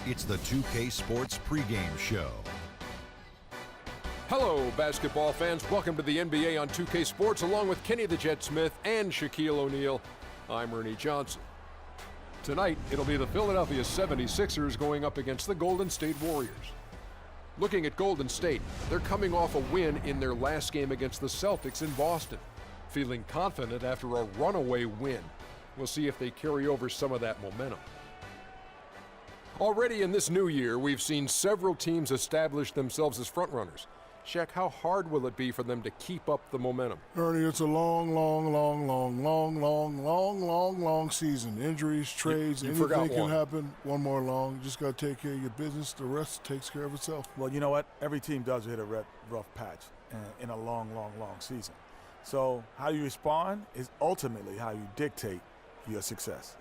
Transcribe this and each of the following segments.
It's the 2K Sports pregame show. Hello, basketball fans. Welcome to the NBA on 2K Sports, along with Kenny the Jet Smith and Shaquille O'Neal. I'm Ernie Johnson. Tonight, it'll be the Philadelphia 76ers going up against the Golden State Warriors. Looking at Golden State, they're coming off a win in their last game against the Celtics in Boston, feeling confident after a runaway win. We'll see if they carry over some of that momentum. Already in this new year, we've seen several teams establish themselves as frontrunners. Shaq, how hard will it be for them to keep up the momentum? Ernie, it's a long season. Injuries, trades, anything can happen. One more long. You just got to take care of your business. The rest takes care of itself. Well, you know what? Every team does hit a rough patch in a long season. So how you respond is ultimately how you dictate your success.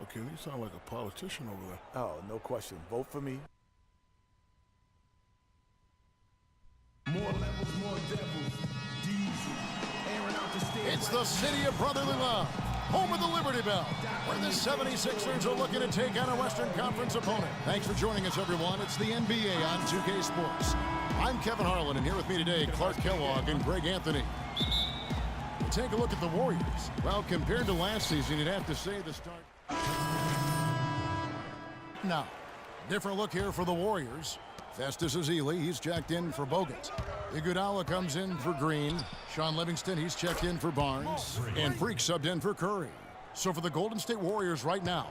Okay, you sound like a politician over there. Oh, no question. Vote for me. More levels, more devils. Diesel. Airing out the stage. It's the city of brotherly love, home of the Liberty Bell, where the 76ers are looking to take on a Western Conference opponent. Thanks for joining us, everyone. It's the NBA on 2K Sports. I'm Kevin Harlan, and here with me today, Clark Kellogg and Greg Anthony. We'll take a look at the Warriors. Well, compared to last season, you'd have to say the start. Now, different look here for the Warriors. Festus Ezeli, he's checked in for Bogut. Iguodala comes in for Green. Sean Livingston, he's checked in for Barnes. And Freak subbed in for Curry. So for the Golden State Warriors right now,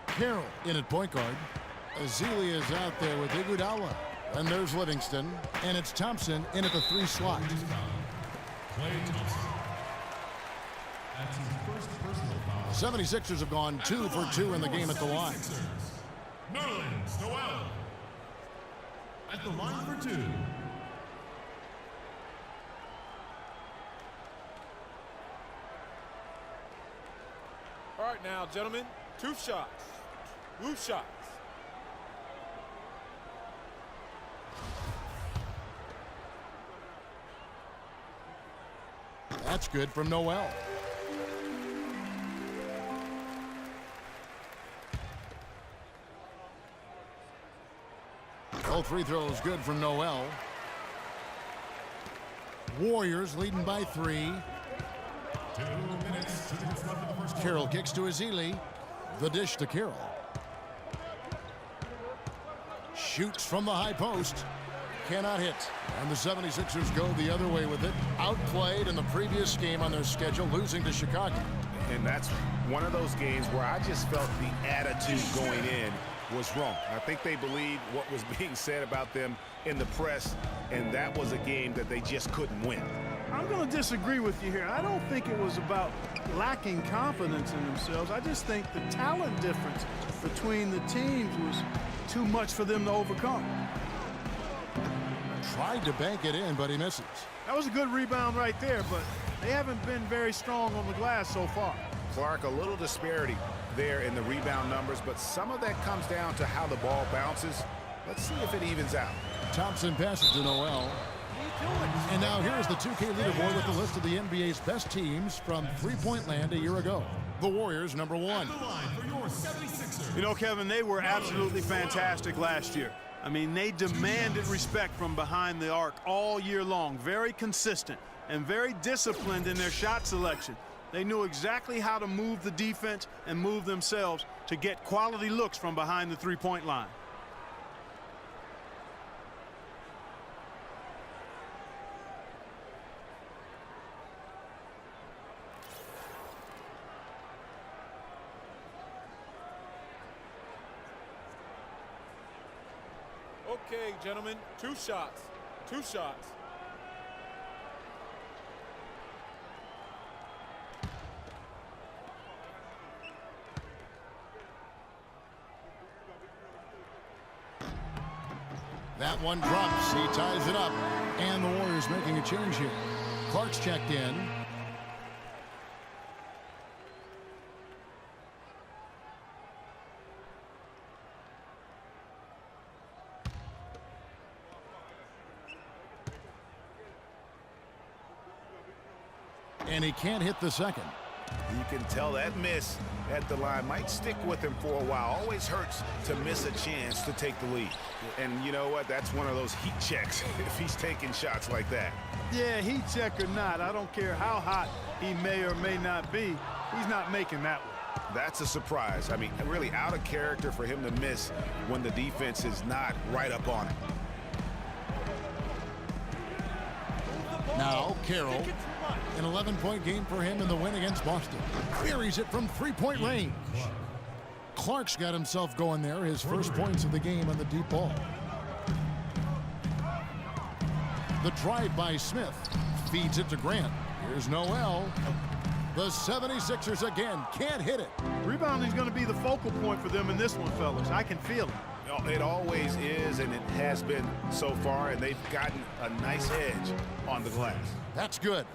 Carroll in at point guard. Ezeli is out there with Iguodala. And there's Livingston. And it's Thompson in at the 3 slot. The 76ers have gone 2 for 2 in the game at the line. Nerlens Noel at the line for 2. All right now, gentlemen, 2 shots. 2 shots. That's good from Noel. All 3 throws good from Noel. Warriors leading by 3. 2 minutes. 2 minutes left in the first quarter. Carroll kicks to Ezeli. The dish to Carroll. Shoots from the high post. Cannot hit. And the 76ers go the other way with it. Outplayed in the previous game on their schedule, losing to Chicago. And that's one of those games where I just felt the attitude going in was wrong. I think they believed what was being said about them in the press, and that was a game that they just couldn't win. I'm going to disagree with you here. I don't think it was about lacking confidence in themselves. I just think the talent difference between the teams was too much for them to overcome. Tried to bank it in, but he misses. That was a good rebound right there, but they haven't been very strong on the glass so far. Clark, a little disparity there in the rebound numbers, but some of that comes down to how the ball bounces. Let's see if it evens out. Thompson passes to Noel. And now here's the 2K leaderboard with the list of the NBA's best teams from three-point land a year ago. The Warriors, number 1. You know, Kevin, they were absolutely fantastic last year. I mean, they demanded respect from behind the arc all year long. Very consistent and very disciplined in their shot selection. They knew exactly how to move the defense and move themselves to get quality looks from behind the three-point line. Okay, gentlemen, 2 shots. 2 shots. That one drops. He ties it up. And the Warriors making a change here. Clark's checked in. And he can't hit the second. You can tell that miss at the line might stick with him for a while. Always hurts to miss a chance to take the lead. And you know what? That's one of those heat checks if he's taking shots like that. Yeah, heat check or not, I don't care how hot he may or may not be, he's not making that one. That's a surprise. I mean, really out of character for him to miss when the defense is not right up on him. Now, Carroll, an 11-point game for him in the win against Boston. Buries it from three-point range. Clark's got himself going there, his first points of the game on the deep ball. The drive by Smith feeds it to Grant. Here's Noel. The 76ers again can't hit it. Rebounding is going to be the focal point for them in this one, fellas. I can feel it. It always is, and it has been so far, and they've gotten a nice edge on the glass. That's good.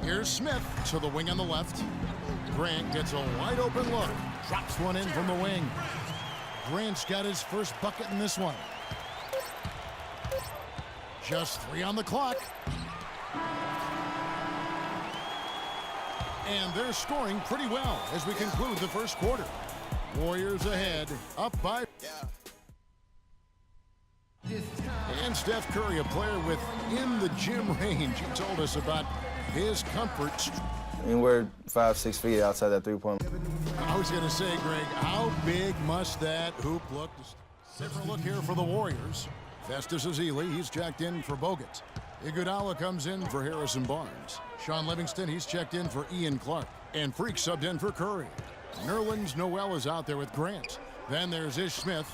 Here's Smith to the wing on the left. Grant gets a wide open look. Drops one in from the wing. Grant's got his first bucket in this one. Just 3 on the clock. And they're scoring pretty well as we conclude the first quarter. Warriors ahead, up by. And Steph Curry, a player within the gym range. He told us about his comfort. I mean, we're 5-6 feet outside that three-point. I was going to say, Greg, how big must that hoop look? Different look here for the Warriors. Festus Ezeli, he's checked in for Bogut. Iguodala comes in for Harrison Barnes. Sean Livingston, he's checked in for Ian Clark. And Freak subbed in for Curry. Nerlens Noel is out there with Grant. Then there's Ish Smith.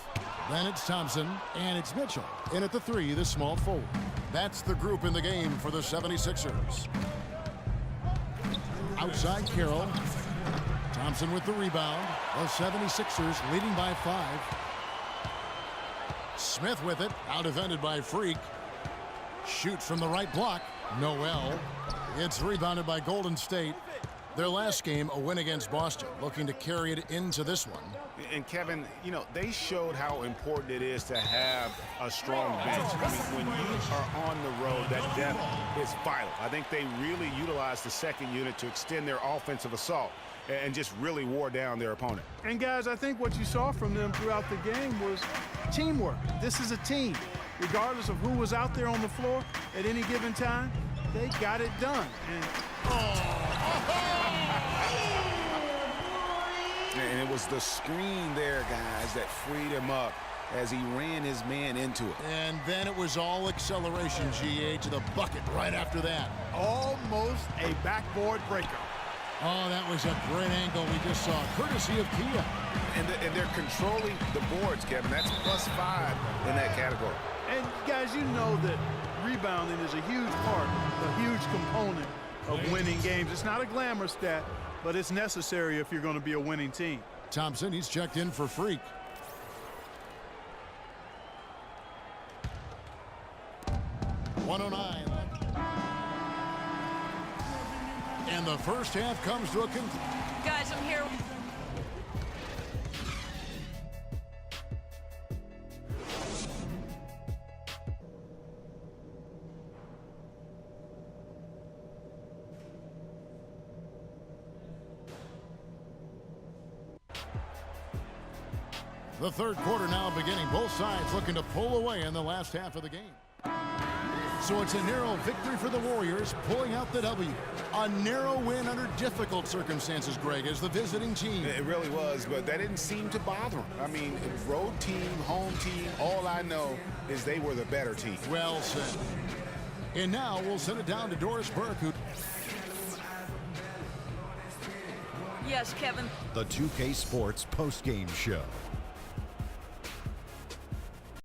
Then it's Thompson. And it's Mitchell. In at the 3, the small forward. That's the group in the game for the 76ers. Outside Carroll. Thompson with the rebound. The 76ers leading by 5. Smith with it. Out-defended by Freak. Shoot from the right block. Noel. It's rebounded by Golden State. Their last game, a win against Boston, looking to carry it into this one. And Kevin, you know, they showed how important it is to have a strong bench. I mean, when you are on the road, that depth is vital. I think they really utilized the second unit to extend their offensive assault and just really wore down their opponent. And guys, I think what you saw from them throughout the game was teamwork. This is a team. Regardless of who was out there on the floor at any given time, they got it done. And it was the screen there, guys, that freed him up as he ran his man into it. And then it was all acceleration, GA, to the bucket right after that. Almost a backboard breaker. Oh, that was a great angle we just saw, courtesy of Kia. And they're controlling the boards, Kevin. That's +5 in that category. And, guys, you know that rebounding is a huge part, a huge component of winning games. It's not a glamour stat, but it's necessary if you're going to be a winning team. Thompson, he's checked in for Freak. .109. And the first half comes to a conclusion. Guys, I'm here. The third quarter now beginning. Both sides looking to pull away in the last half of the game. So it's a narrow victory for the Warriors, pulling out the W. A narrow win under difficult circumstances, Greg, as the visiting team. It really was, but that didn't seem to bother them. I mean, road team, home team, all I know is they were the better team. Well said. And now we'll send it down to Doris Burke, who... Yes, Kevin. The 2K Sports postgame show.